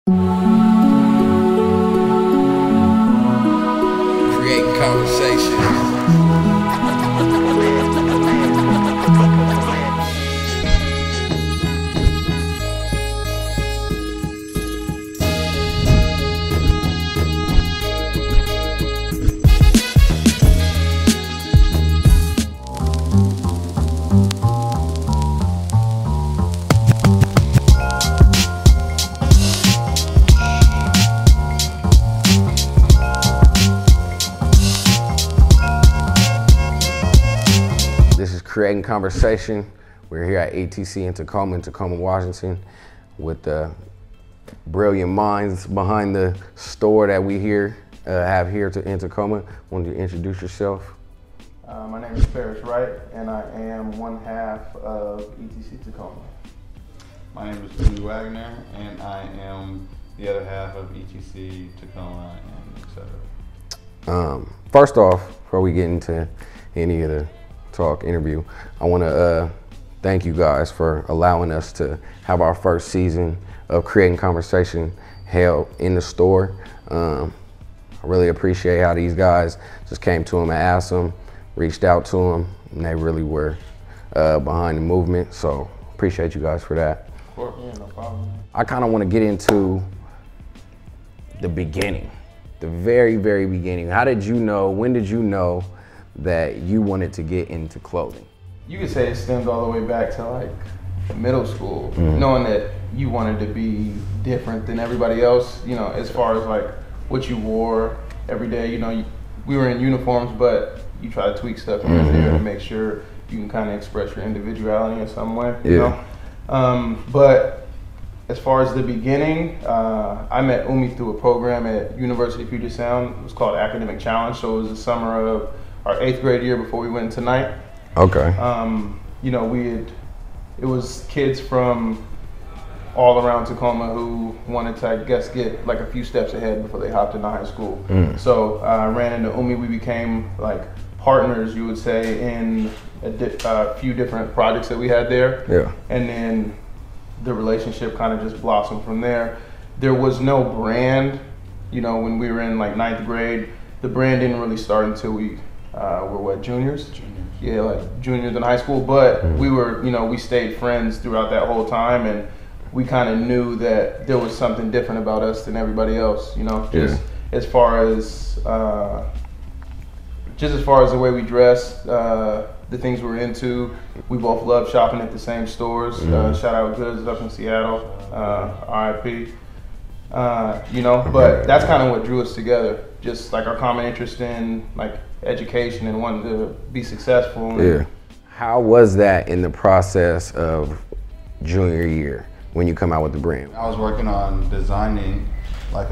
Creating conversation. Creating conversation. We're here at ETC in Tacoma, Washington, with the brilliant minds behind the store that we have here in Tacoma. Want you to introduce yourself? My name is Ferris Wright, and I am one half of ETC Tacoma. My name is Louis Wagner, and I am the other half of ETC Tacoma and Etcetera. First off, before we get into any of the interview, I want to thank you guys for allowing us to have our first season of Creating Conversation held in the store. I really appreciate how these guys just came to them and asked them, reached out to them, and they really were behind the movement. So appreciate you guys for that. Of course, yeah, no problem. I kind of want to get into the beginning, the very, very beginning. How did you know, when did you know that you wanted to get into clothing? You could say it stemmed all the way back to like middle school, knowing that you wanted to be different than everybody else, you know, as far as like what you wore every day. You know, we were in uniforms, but you try to tweak stuff here and there to make sure you can kind of express your individuality in some way, you know? But as far as the beginning, I met Umi through a program at University of Puget Sound. It was called Academic Challenge, so it was the summer of our 8th grade year before we went into ninth. Okay. You know, it was kids from all around Tacoma who wanted to, I guess, get like a few steps ahead before they hopped into high school. So I ran into Umi. We became like partners, you would say, in a few different projects that we had there. Yeah. And then the relationship kind of just blossomed from there. There was no brand, you know, when we were in like 9th grade. The brand didn't really start until we were what, juniors? Yeah, like juniors in high school, but we were, you know, we stayed friends throughout that whole time, and we kind of knew that there was something different about us than everybody else, you know, just as far as the way we dressed, the things we were into. We both loved shopping at the same stores. Shout out Goods up in Seattle, RIP. You know, but that's kind of what drew us together. Just like our common interest in like education and wanting to be successful. Yeah. How was that in the process of junior year when you come out with the brand? I was working on designing like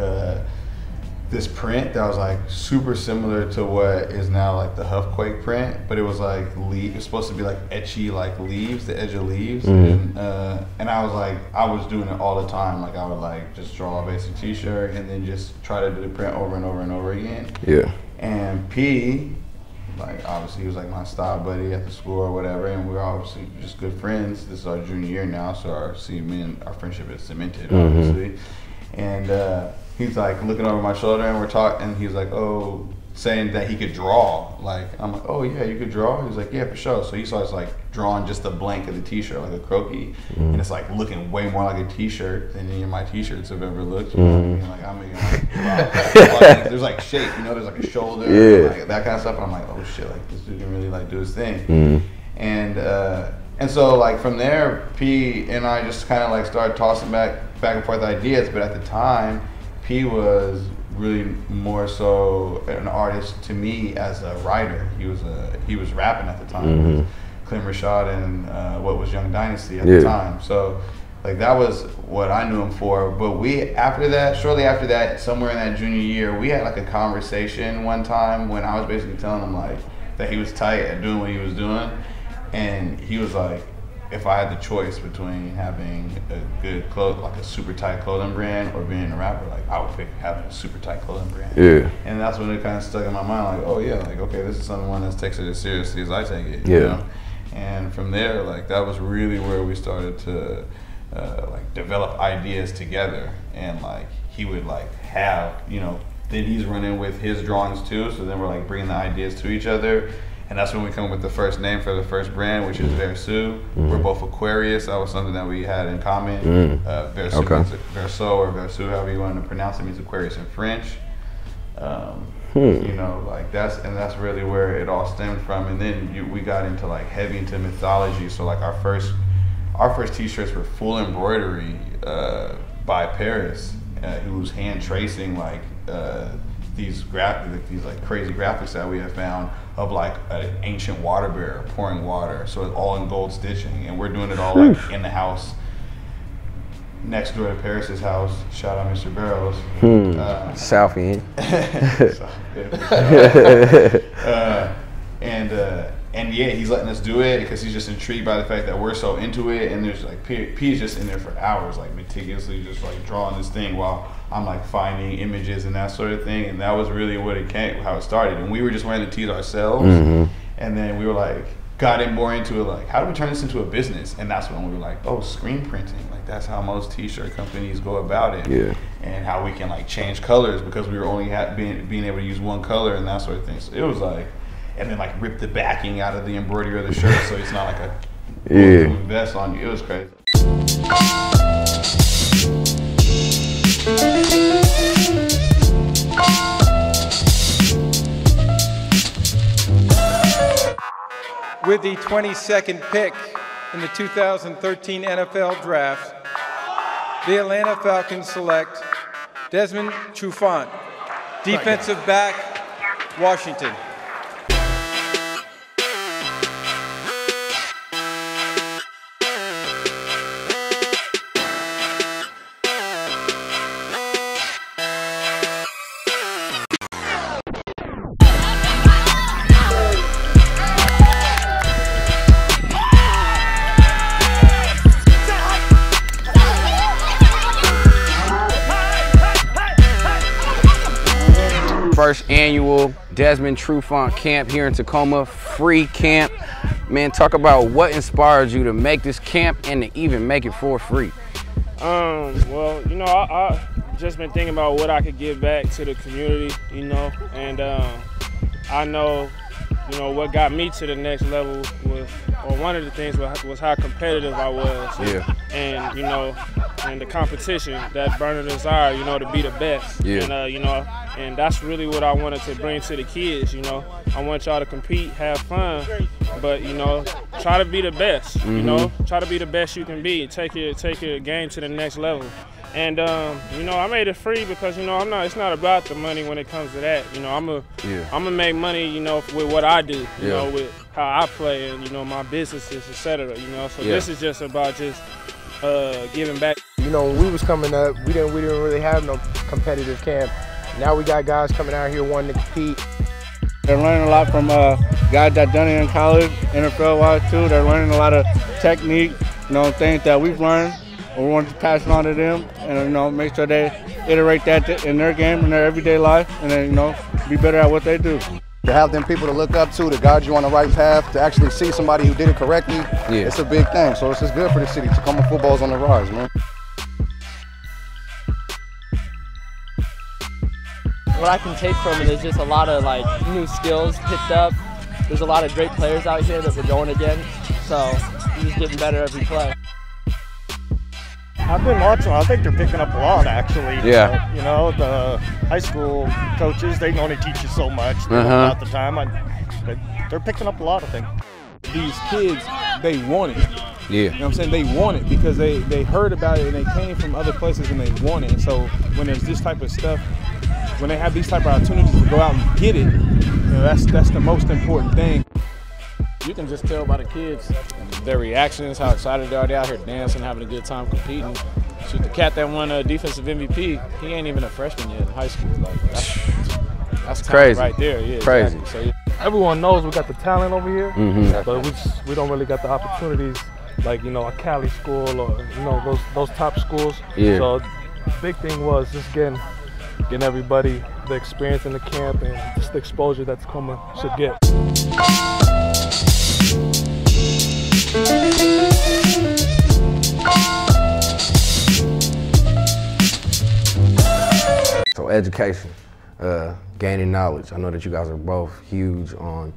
this print that was like super similar to what is now like the Huffquake print, but it was like it was supposed to be like etchy, like leaves, the edge of leaves. And I was like, I was doing it all the time. Like I would like just draw a basic t-shirt and then just try to do the print over and over and over again. Yeah. And P, like obviously he was like my style buddy at the school or whatever, and we were obviously just good friends. This is our junior year now, so our friendship is cemented, obviously. And he's like looking over my shoulder and we're talking, and he's like, oh, saying that he could draw. Like, I'm like, oh yeah, you could draw? He's like, yeah, for sure. So he starts like drawing just a blank of the t-shirt, like a croquis, and it's like looking way more like a t-shirt than any of my t-shirts have ever looked. You know what I mean? Like, I'm making like, wow. Like, there's like shape, you know, there's like a shoulder, like that kind of stuff. And I'm like, oh shit, like this dude can really like do his thing. And so like from there, P and I just kind of like started tossing back and forth ideas. But at the time, P was really more so an artist to me as a writer. He was rapping at the time. Clem Rashad and what was Young Dynasty at the time. So like that was what I knew him for. But shortly after that, somewhere in that junior year, we had like a conversation one time when I was basically telling him like that he was tight at doing what he was doing. And he was like, if I had the choice between having a good like a super tight clothing brand or being a rapper, like I would pick having a super tight clothing brand. Yeah. And that's when it kind of stuck in my mind, like, oh yeah, like okay, this is someone that takes it as seriously as I take it. You know? And from there, like that was really where we started to like develop ideas together, and like he would like have, you know, then he's running with his drawings too, so then we're like bringing the ideas to each other, and that's when we come up with the first name for the first brand, which is Verso. We're both Aquarius. That was something that we had in common. Verso means Verso or Verso, however you want to pronounce it, means Aquarius in French. You know, like that's really where it all stemmed from. And then we got into like heavy into mythology. So like our first t-shirts were full embroidery by Paris, who was hand tracing like these like crazy graphics that we have found of like an ancient water bearer pouring water. So it's all in gold stitching, and we're doing it all like in the house next door to Paris's house. Shout out Mr. Barrows. South End. And yeah, he's letting us do it because he's just intrigued by the fact that we're so into it. And there's like P is just in there for hours, like meticulously just like drawing this thing while I'm like finding images and that sort of thing. And that was really how it started. And we were just wearing the tees ourselves. And then we were like, got in more into it, like, how do we turn this into a business? And that's when we were like, oh, screen printing. Like, that's how most t-shirt companies go about it. Yeah. And how we can like change colors, because we were only being able to use one color and that sort of thing. So it was like, and then like rip the backing out of the embroidery of the shirt so it's not like a vest on you. It was crazy. With the 22nd pick in the 2013 NFL Draft, the Atlanta Falcons select Desmond Trufant, defensive back, Washington. First annual Desmond Trufant camp here in Tacoma, free camp. Man, talk about what inspired you to make this camp and to even make it for free. Well, you know, I just been thinking about what I could give back to the community, you know, and I know, you know, what got me to the next level was, or one of the things was how competitive I was. Yeah. And, you know, and the competition, that burning desire, you know, to be the best. Yeah. And, you know, and that's really what I wanted to bring to the kids, you know. I want y'all to compete, have fun, but, you know, try to be the best, you know. Try to be the best you can be. Take your game to the next level. And, you know, I made it free because, you know, it's not about the money when it comes to that. You know, I'm gonna make money, you know, with what I do, you know, with how I play and, you know, my businesses, etc. You know, so this is just about just giving back. You know, when we was coming up, we didn't really have no competitive camp. Now we got guys coming out here wanting to compete. They're learning a lot from guys that done it in college, NFL-wise too. They're learning a lot of technique, you know, things that we've learned. We want to pass it on to them, and you know, make sure they iterate that in their game, in their everyday life, and then, you know, be better at what they do. To have them people to look up to guide you on the right path, to actually see somebody who did it correctly, it's a big thing. So it's just good for the city. Tacoma football's on the rise, man. What I can take from it is just a lot of like new skills picked up. There's a lot of great players out here that we're going against, so we're just getting better every play. I've been watching. I think they're picking up a lot, actually. Yeah. You know, the high school coaches, they can only teach you so much. They don't have the time. But they're picking up a lot, I think. These kids, they want it. Yeah. You know what I'm saying? They want it because they heard about it and they came from other places and they want it. And so when there's this type of stuff, when they have these type of opportunities to go out and get it, you know, that's the most important thing. You can just tell by the kids, their reactions, how excited they are. They're out here dancing, having a good time competing. Shoot, the cat that won defensive MVP, he ain't even a freshman yet in high school. Like, that's crazy right there. Yeah, crazy. Exactly. So, everyone knows we got the talent over here, but we don't really got the opportunities like, you know, a Cali school or, you know, those top schools. Yeah. So big thing was just getting everybody the experience in the camp and just the exposure that Tacoma should get. education, gaining knowledge. I know that you guys are both huge on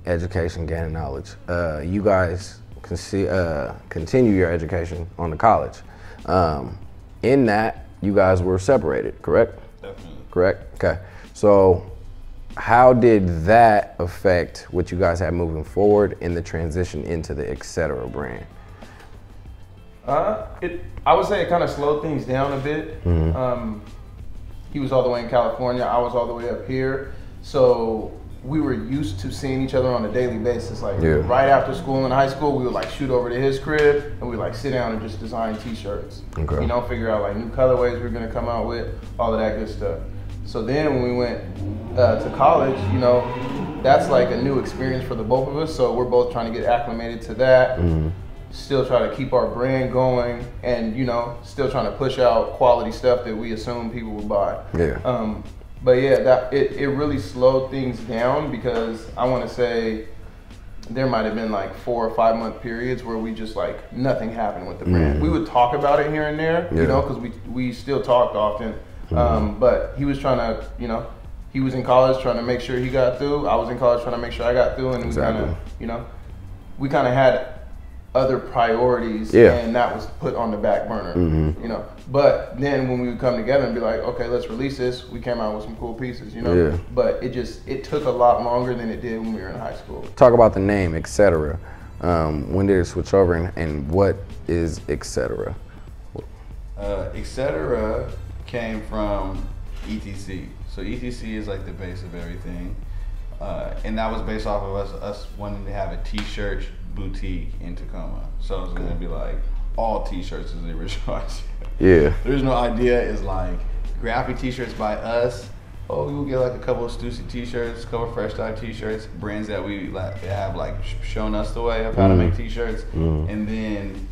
education, gaining knowledge. You guys can continue your education on the college. In that, you guys were separated, correct? Definitely. Correct? Okay. So how did that affect what you guys had moving forward in the transition into the Etcetera brand? I would say it kind of slowed things down a bit. He was all the way in California, I was all the way up here. So we were used to seeing each other on a daily basis. Like right after school in high school, we would like shoot over to his crib and we would like sit down and just design t-shirts. Okay. You know, figure out like new colorways we were gonna come out with, all of that good stuff. So then when we went to college, you know, that's like a new experience for the both of us. So we're both trying to get acclimated to that. Still try to keep our brand going, and you know, still trying to push out quality stuff that we assume people would buy. But yeah, that it really slowed things down, because I want to say there might have been like 4 or 5 month periods where we just like nothing happened with the brand. We would talk about it here and there, you know, because we still talked often. But he was trying to, you know, he was in college trying to make sure he got through. I was in college trying to make sure I got through, and we kind of, you know, we kind of had other priorities, and that was put on the back burner, you know. But then when we would come together and be like, okay, let's release this, we came out with some cool pieces, you know. But it took a lot longer than it did when we were in high school. Talk about the name, Etcetera. When did it switch over, and what is Etcetera? Etcetera came from ETC. So ETC is like the base of everything. And that was based off of us wanting to have a t-shirt boutique in Tacoma. So it's gonna be like all t-shirts is the original idea. The original idea is like graphic t-shirts by us. Oh, we will get like a couple of Stussy t-shirts, a couple of Fresh Dye t-shirts, brands that we like have like shown us the way of how to make t-shirts. And then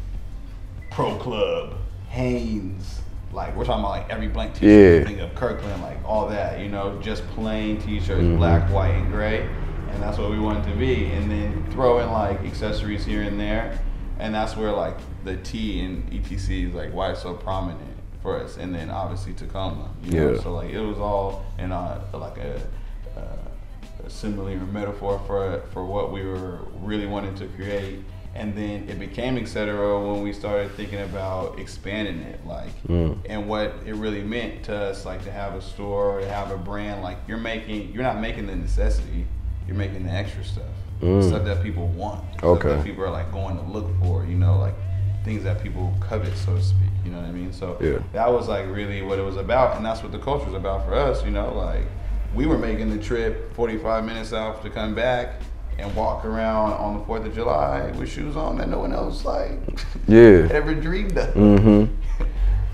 Pro Club, Hanes, like we're talking about like every blank t-shirt, you think of Kirkland, like all that, you know, just plain t-shirts, black, white, and gray. And that's what we wanted to be, and then throw in like accessories here and there, and that's where like the T in ETC is like why it's so prominent for us. And then obviously Tacoma, you know? So like it was all in like a simile or metaphor for what we were really wanting to create. And then it became Etcetera when we started thinking about expanding it, like, and what it really meant to us, like to have a store, to have a brand. Like you're not making the necessity. You're making the extra stuff, stuff that people want, stuff that people are like going to look for, you know, like things that people covet, so to speak, you know what I mean? So that was like really what it was about, and that's what the culture was about for us, you know, like we were making the trip 45 minutes out to come back and walk around on the 4th of July with shoes on that no one else like ever dreamed of.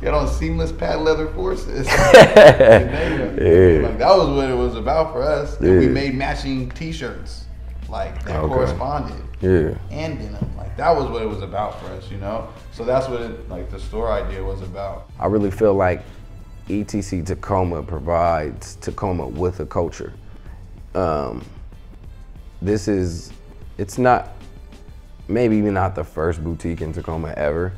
Get on seamless patent leather Forces. Like that was what it was about for us. And we made matching t-shirts like that corresponded. And denim. Like that was what it was about for us, you know? So that's what it, like the store idea was about. I really feel like ETC Tacoma provides Tacoma with a culture. It's not, maybe even not the first boutique in Tacoma ever,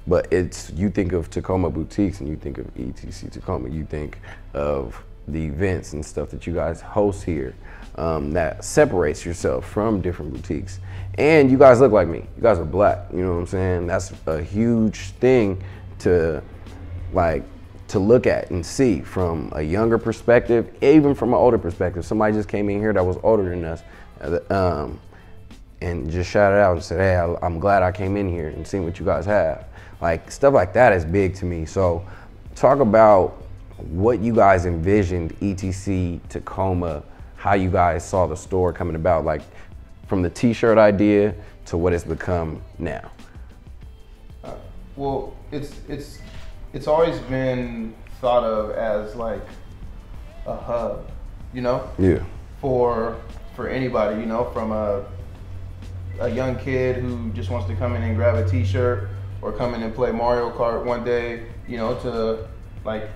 but you think of Tacoma boutiques and you think of ETC Tacoma, you think of the events and stuff that you guys host here that separates yourself from different boutiques. And you guys look like me, you guys are black, you know what I'm saying? That's a huge thing to look at and see from a younger perspective, even from an older perspective. Somebody just came in here that was older than us and just shouted out and said, hey, I'm glad I came in here and seen what you guys have. Like stuff like that is big to me. So talk about what you guys envisioned ETC Tacoma, how you guys saw the store coming about, like from the t-shirt idea to what it's become now. Well, it's always been thought of as like a hub, you know? For anybody, you know, from a young kid who just wants to come in and grab a t-shirt or come in and play Mario Kart one day, you know, to like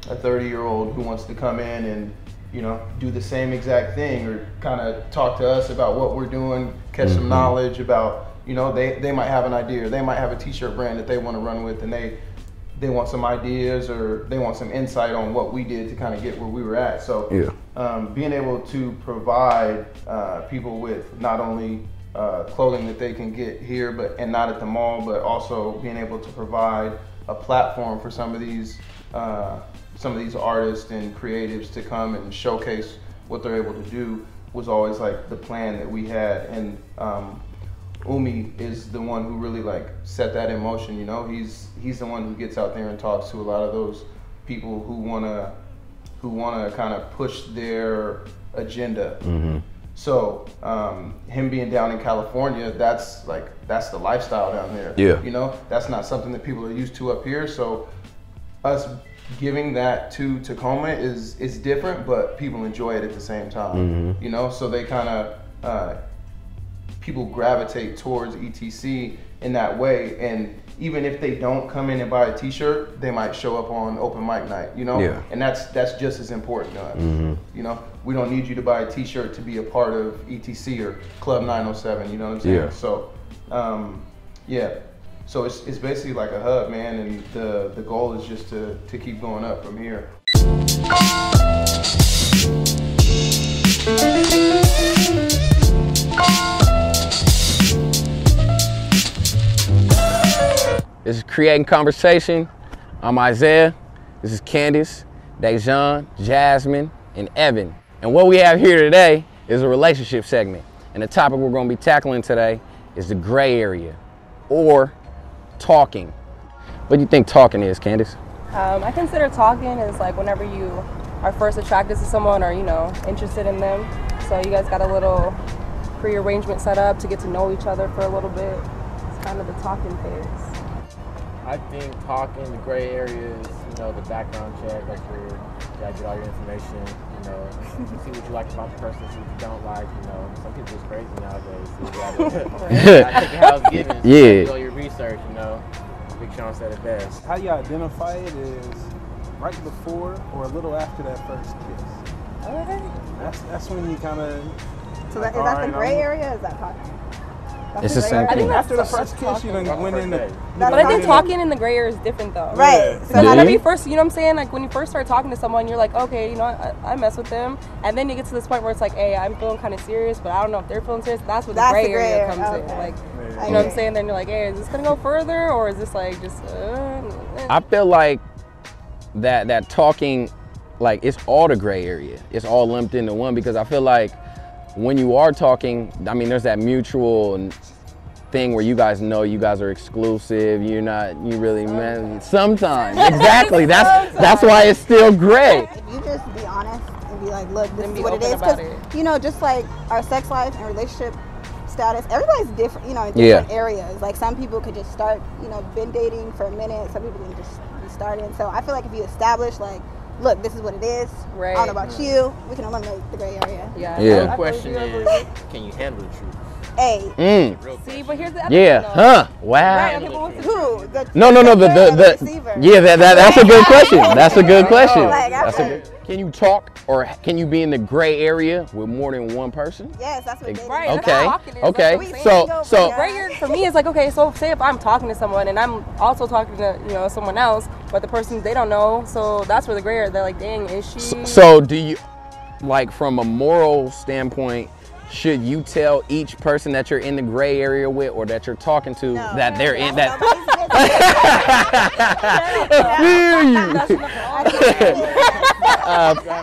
a 30-year-old who wants to come in and, you know, do the same exact thing or kind of talk to us about what we're doing, catch some knowledge about, you know, they might have an idea or they might have a t-shirt brand that they want to run with, and they they want some ideas or they want some insight on what we did to kind of get where we were at. So being able to provide people with not only clothing that they can get here, and not at the mall, but also being able to provide a platform for some of these artists and creatives to come and showcase what they're able to do was always like the plan that we had. And Umi is the one who really like set that in motion. You know, he's the one who gets out there and talks to a lot of those people who wanna kind of push their agenda. So him being down in California, that's the lifestyle down there. You know, that's not something that people are used to up here. So us giving that to Tacoma is different, but people enjoy it at the same time. You know, so they kind of people gravitate towards ETC in that way, and even if they don't come in and buy a t-shirt, they might show up on open mic night, you know? And that's just as important to us. You know, we don't need you to buy a t-shirt to be a part of ETC or Club 907, you know what I'm saying? So, so it's basically like a hub, man, and the goal is just to keep going up from here. This is Creating Conversation. I'm Isaiah. This is Candice, Dazjon, Jasmine, and Evan. And what we have here today is a relationship segment. And the topic we're going to be tackling today is the gray area, or talking. What do you think talking is, Candice? I consider talking is like whenever you are first attracted to someone or, you know, interested in them. So you guys got a little pre-arrangement set up to get to know each other for a little bit. It's kind of the talking phase. I think talking, the gray area is, you know, the background check. That's where you gotta get all your information, you know, see what you like about the person, see what you don't like, you know. Some people is crazy nowadays. So you gotta take it how it's given. So you do all your research, you know. Big Sean said it best. How you identify it is right before or a little after that first kiss. Okay. That's when you kind of. So is that the gray area? Or is that talking? It's the same thing. After the first kiss, you done went in the. But I think talking in the gray area is different though. Right. So whenever you first, you know what I'm saying? Like when you first start talking to someone, you're like, okay, you know, I mess with them. And then you get to this point where it's like, hey, I'm feeling kind of serious, but I don't know if they're feeling serious. That's where the gray area comes in. Like, you know what I'm saying? Then you're like, hey, is this going to go further? Or is this like just, I feel like that talking, like it's all the gray area. It's all lumped into one, because I feel like when you are talking, I mean, there's that mutual thing where you guys know you guys are exclusive. You really man. Sometimes, exactly. That's why it's still gray. If you just be honest and be like, look, this is what it is, because you know, just like our sex life and relationship status, everybody's different. You know, in different areas. Like some people could just start, you know, been dating for a minute. Some people can just be starting. So I feel like if you establish like, look, this is what it is. Right. I don't know about you. We can eliminate the gray area. The question is, can you handle the truth? Hey. See, but here's the other thing, Huh. Wow. Right, okay, but who? No. That's a good question. That's a good question. Can you talk, or can you be in the gray area with more than one person? Yes, that's what dating is. Right. Okay. So gray area for me is like, okay, so say if I'm talking to someone and I'm also talking to, you know, someone else, but the person they don't know, so that's where the gray area, they're like, dang, is she? So do you, like from a moral standpoint, should you tell each person that you're in the gray area with, or that you're talking to, that they're in that?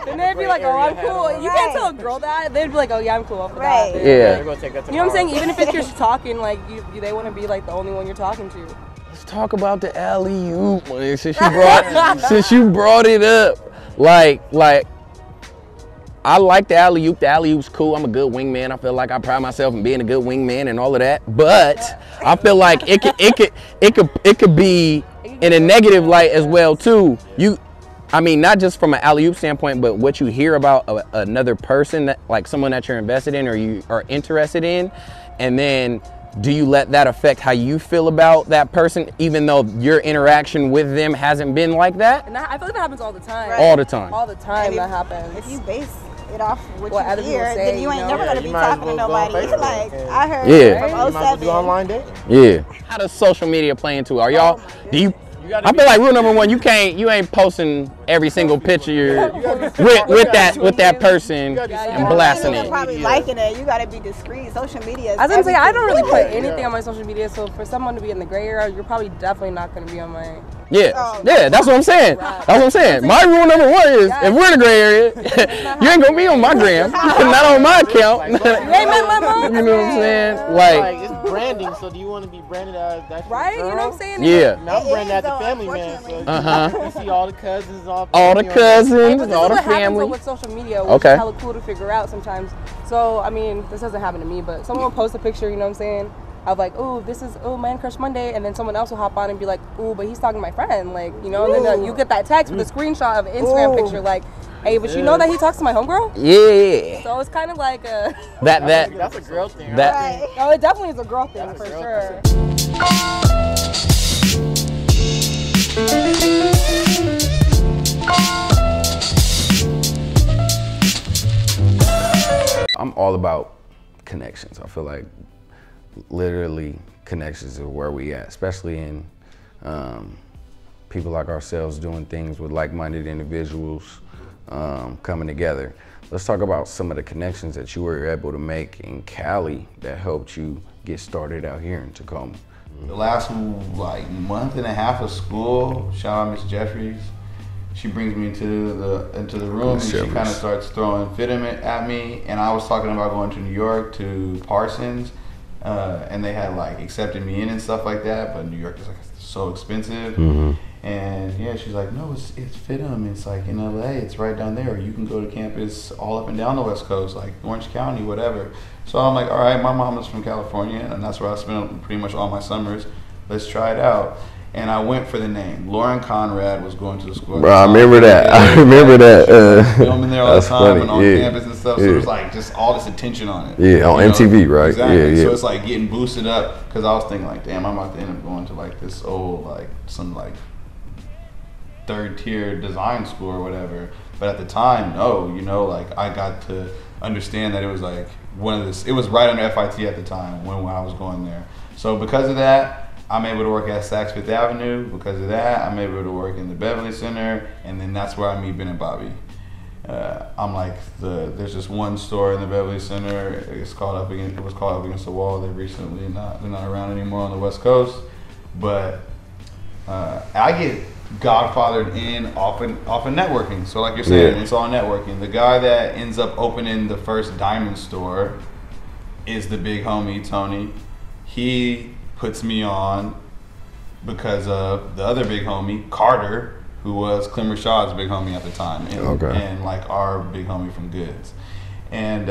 Then they'd be like, oh, I'm cool. You can't tell a girl that. They'd be like, oh, yeah, I'm cool. Right. Yeah. You know what I'm saying? Even if it's just talking, like, they want to be like the only one you're talking to. Let's talk about the alley-oop, man, since you brought it up. Like, I like the alley-oop. The alley-oop's cool. I'm a good wingman. I feel like I pride myself in being a good wingman and all of that. But I feel like it could be in a negative light as well too. I mean, not just from an alley-oop standpoint, but what you hear about another person, that, like someone that you're invested in or you are interested in, and then do you let that affect how you feel about that person, even though your interaction with them hasn't been like that? And I feel like that happens all the time. Right. All the time. All the time that happens. If you base it off what other you hear, people say, then you ain't know? never gonna be talking to nobody. It's like I heard Yeah. from 07. Do online dating. Yeah. How does social media play into it? Are y'all? Do you I feel like rule number one, you ain't posting every single picture with that person and blasting it. Probably liking it. You gotta be discreet. Social media. I was gonna say I don't really put anything on my social media, so for someone to be in the gray area, you're probably definitely not gonna be on my. Yeah, that's what I'm saying. That's what I'm saying. My rule number one is if we're in the gray area, you ain't gonna be on my gram, not on my account. You ain't met my mom. You know what I'm saying? Like it's branding. So do you want to be branded as that? Right? You know what I'm saying? Yeah. Now I'm branded as a family man. So you see all the cousins, all the cousins, all the what family. Happens with social media, which is hella cool to figure out sometimes. So I mean, this doesn't happen to me, but someone will post a picture. You know what I'm saying? Of like, ooh, this is Man Crush Monday, and then someone else will hop on and be like, ooh, but he's talking to my friend, like, you know, and then you get that text with a screenshot of an Instagram picture, like, hey, but you know that he talks to my homegirl? Yeah. So it's kind of like a that's a girl thing. Right? No, it definitely is a girl thing for sure. I'm all about connections. I feel like literally connections is where we at, especially in people like ourselves doing things with like-minded individuals coming together. Let's talk about some of the connections that you were able to make in Cali that helped you get started out here in Tacoma. The last like month and a half of school, shout out Miss Jeffries. She brings me into the room and she kind of starts throwing fitment at me. And I was talking about going to New York to Parsons, and they had like accepted me in and stuff like that. But New York is like so expensive. And yeah, she's like, no, it's FITM. It's like in LA. It's right down there. You can go to campus all up and down the West Coast, like Orange County, whatever. So I'm like, all right, my mom is from California, and that's where I spent pretty much all my summers. Let's try it out. And I went for the name. Lauren Conrad was going to the school. Bro, I remember that. I remember that. Filming there all the time funny. and on campus and stuff. So it was like just all this attention on it. Yeah, on MTV, right? Exactly. Yeah. So it's like getting boosted up because I was thinking like, damn, I'm about to end up going to like this old like some like third tier design school or whatever. But at the time, no, you know, like I got to understand that it was like it was right under FIT at the time when I was going there. So because of that, I'm able to work at Saks Fifth Avenue. Because of that, I'm able to work in the Beverly Center, and then that's where I meet Ben and Bobby. I'm like there's just one store in the Beverly Center. It was called Up Against the Wall. They're not around anymore on the West Coast, but I get godfathered in off of networking. So like you're saying, it's all networking. The guy that ends up opening the first diamond store is the big homie Tony. He puts me on because of the other big homie, Carter, who was Clem Rashad's big homie at the time, and like our big homie from Goods. And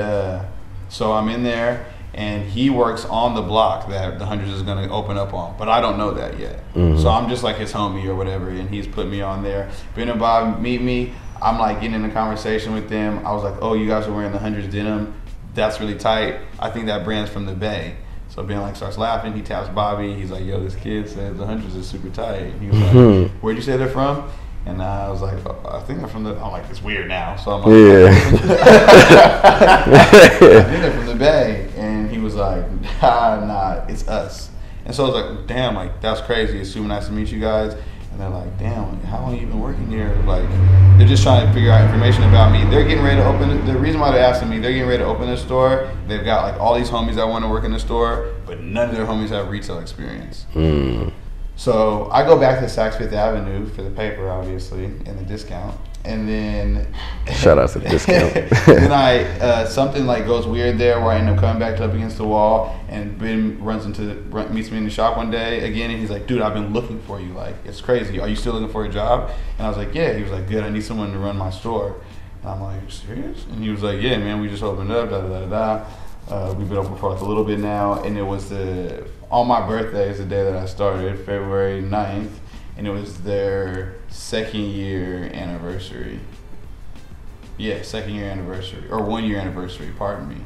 so I'm in there, and he works on the block that the Hundreds is gonna open up on, but I don't know that yet. So I'm just like his homie or whatever, and he's put me on there. Ben and Bob meet me. I'm like getting in a conversation with them. I was like, oh, you guys are wearing the Hundreds denim. That's really tight. I think that brand's from the Bay. So Ben like starts laughing. He taps Bobby. He's like, yo, this kid says the Hundreds is super tight. And he was like, where'd you say they're from? And I was like, oh, I think they're from the, I'm like, it's weird now. So I'm like, I think they're from the Bay. And he was like, nah, it's us. And so I was like, damn, like, that's crazy. It's super nice to meet you guys. And they're like, damn, how long you been working here? Like, they're just trying to figure out information about me. They're getting ready to open, the reason why they're asking me, they're getting ready to open the store. They've got like all these homies that want to work in the store, but none of their homies have retail experience. So I go back to Saks Fifth Avenue for the paper, obviously, and the discount. And then shout out to the discount. then I something like goes weird there where I end up coming back up against the wall, and Ben meets me in the shop one day again, and he's like, dude, I've been looking for you, like it's crazy. Are you still looking for a job? And I was like, yeah. He was like, good, I need someone to run my store. And I'm like, serious? And he was like, yeah, man, we just opened up, we've been open for like a little bit now, and it was on my birthday is the day that I started, February 9th, and it was their second year anniversary. Yeah, second year anniversary, or 1 year anniversary, pardon me.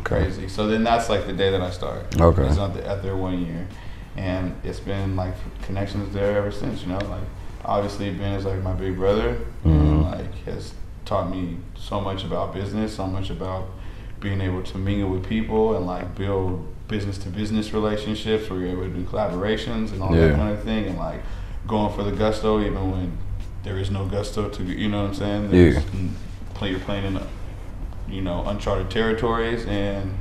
Crazy. So then that's like the day that I started. It's at their 1 year. And it's been like connections there ever since, you know, like obviously Ben is like my big brother, and like has taught me so much about business, so much about being able to mingle with people and like build business to business relationships where you're able to do collaborations and all that kind of thing, and like going for the gusto even when there is no gusto to, you know what I'm saying? Yeah. You're playing in, you know, uncharted territories, and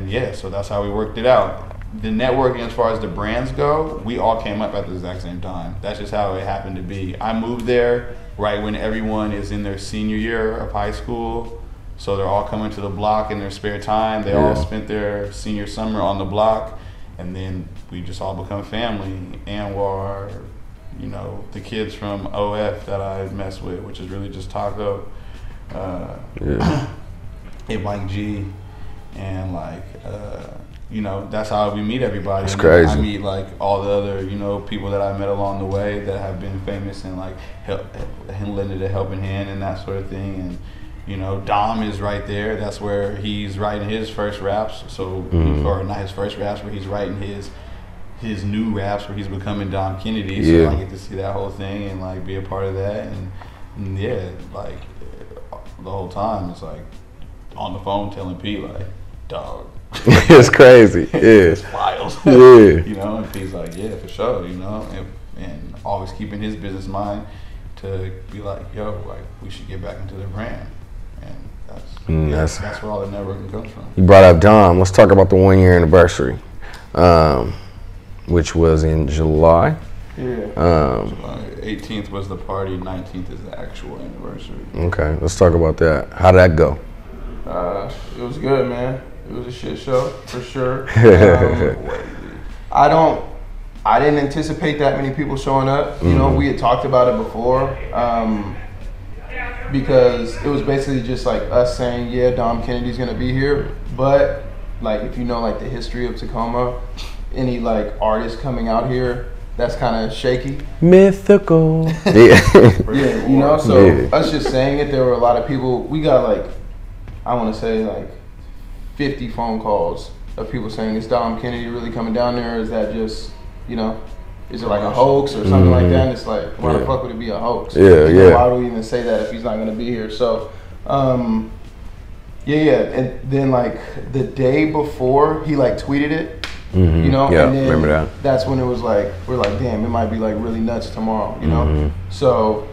yeah, so that's how we worked it out. The networking, as far as the brands go, we all came up at the exact same time. That's just how it happened to be. I moved there right when everyone is in their senior year of high school, so they're all coming to the block in their spare time. They all spent their senior summer on the block, and then we just all become family. Anwar, you know, the kids from OF that I mess with, which is really just Taco, and Mike G, and like, you know, that's how we meet everybody. It's and crazy. I meet like all the other, you know, people that I met along the way that have been famous and like lended a helping hand and that sort of thing. And you know, Dom is right there. That's where he's writing his first raps. So, or not his first raps, but he's writing his new raps where he's becoming Dom Kennedy. So I get to see that whole thing and like be a part of that. And yeah, like the whole time it's like on the phone telling Pete like, dog. It's crazy. Yeah. It's wild. Yeah. You know, and Pete's like, yeah, for sure, you know, and always keeping his business mind to be like, yo, like we should get back into the brand. And that's where all the networking comes from. You brought up Dom. Let's talk about the 1 year anniversary, which was in July. Yeah. July 18th was the party, 19th is the actual anniversary. Okay, let's talk about that. How'd that go? It was good, man. It was a shit show for sure. I didn't anticipate that many people showing up. You know, we had talked about it before, because it was basically just like us saying, yeah, Dom Kennedy's gonna be here. But like, if you know like the history of Tacoma, any like artist coming out here, that's kind of shaky. Mythical. Yeah, you know, so us just saying it, there were a lot of people. We got like, I want to say like 50 phone calls of people saying, is Dom Kennedy really coming down there? Is that just, you know, is it like a hoax or something like that? And it's like, why the fuck would it be a hoax? Why would we even say that if he's not going to be here? So, and then like the day before, he like tweeted it, you know? Yeah, and then remember that. That's when it was like, we're like, damn, it might be like really nuts tomorrow, you know? So,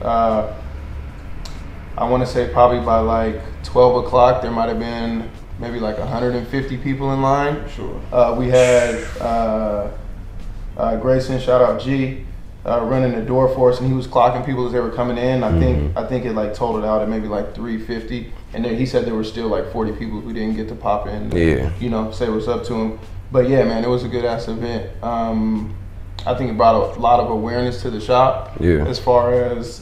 I want to say probably by like 12 o'clock, there might have been maybe like 150 people in line. Sure. We had Grayson, shout out G, running the door for us, and he was clocking people as they were coming in. I think it like totaled out at maybe like 350, and then he said there were still like 40 people who didn't get to pop in. You know, say what's up to him. But yeah, man, it was a good ass event. I think it brought a lot of awareness to the shop. As far as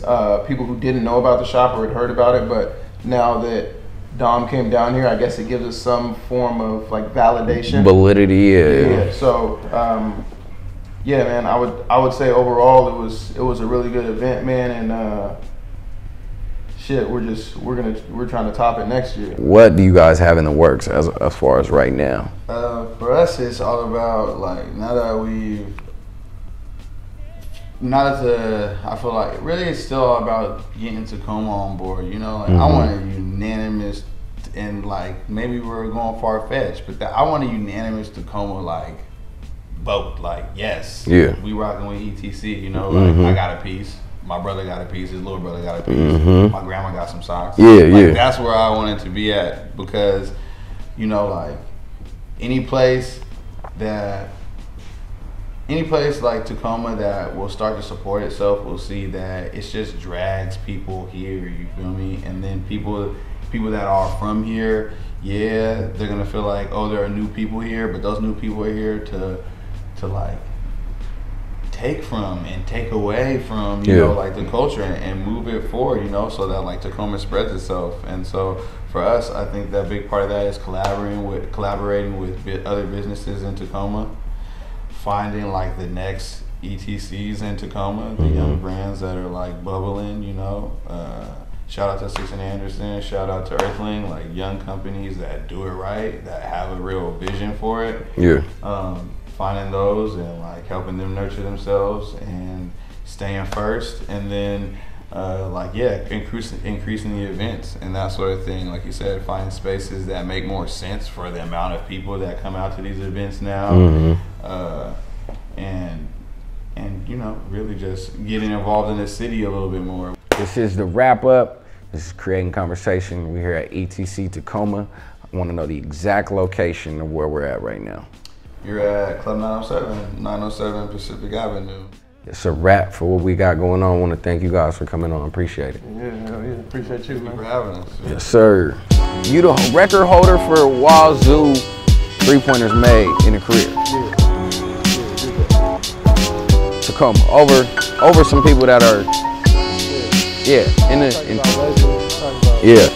people who didn't know about the shop or had heard about it, but now that Dom came down here, I guess it gives us some form of like validation. Validity, yeah. So, yeah, man, I would say overall it was a really good event, man, and shit, we're trying to top it next year. What do you guys have in the works as far as right now? For us, it's all about like I feel like really it's still all about getting Tacoma on board, you know? Like I want a unanimous, and like maybe we're going far-fetched, but I want a unanimous Tacoma like vote, like yes, we rocking with ETC, you know? Like I got a piece, my brother got a piece, his little brother got a piece, my grandma got some socks. That's where I wanted to be at, because you know, like any place like Tacoma that will start to support itself will see that it's just drags people here, you feel me? And then people that are from here, they're gonna feel like, oh, there are new people here, but those new people are here to like take from and take away from, you know, like the culture and move it forward, you know, so that like Tacoma spreads itself. And so for us, I think that a big part of that is collaborating with other businesses in Tacoma, finding like the next ETCs in Tacoma, the young brands that are like bubbling, you know. Shout out to Six and Anderson, shout out to Earthling, like young companies that do it right, that have a real vision for it. Finding those and like helping them nurture themselves and staying first, and then increasing the events and that sort of thing. Like you said, finding spaces that make more sense for the amount of people that come out to these events now, and and you know, really just getting involved in the city a little bit more. This is the wrap up. This is Creating Conversation. We're here at ETC Tacoma. I want to know the exact location of where we're at right now. You're at Club 907 Pacific Avenue. It's a wrap for what we got going on. I want to thank you guys for coming on. Appreciate it. Yeah, appreciate you, man. For having us. Yes, sir. You the record holder for Wazoo three-pointers made in a career. Tacoma. Over some people that are, yeah, yeah.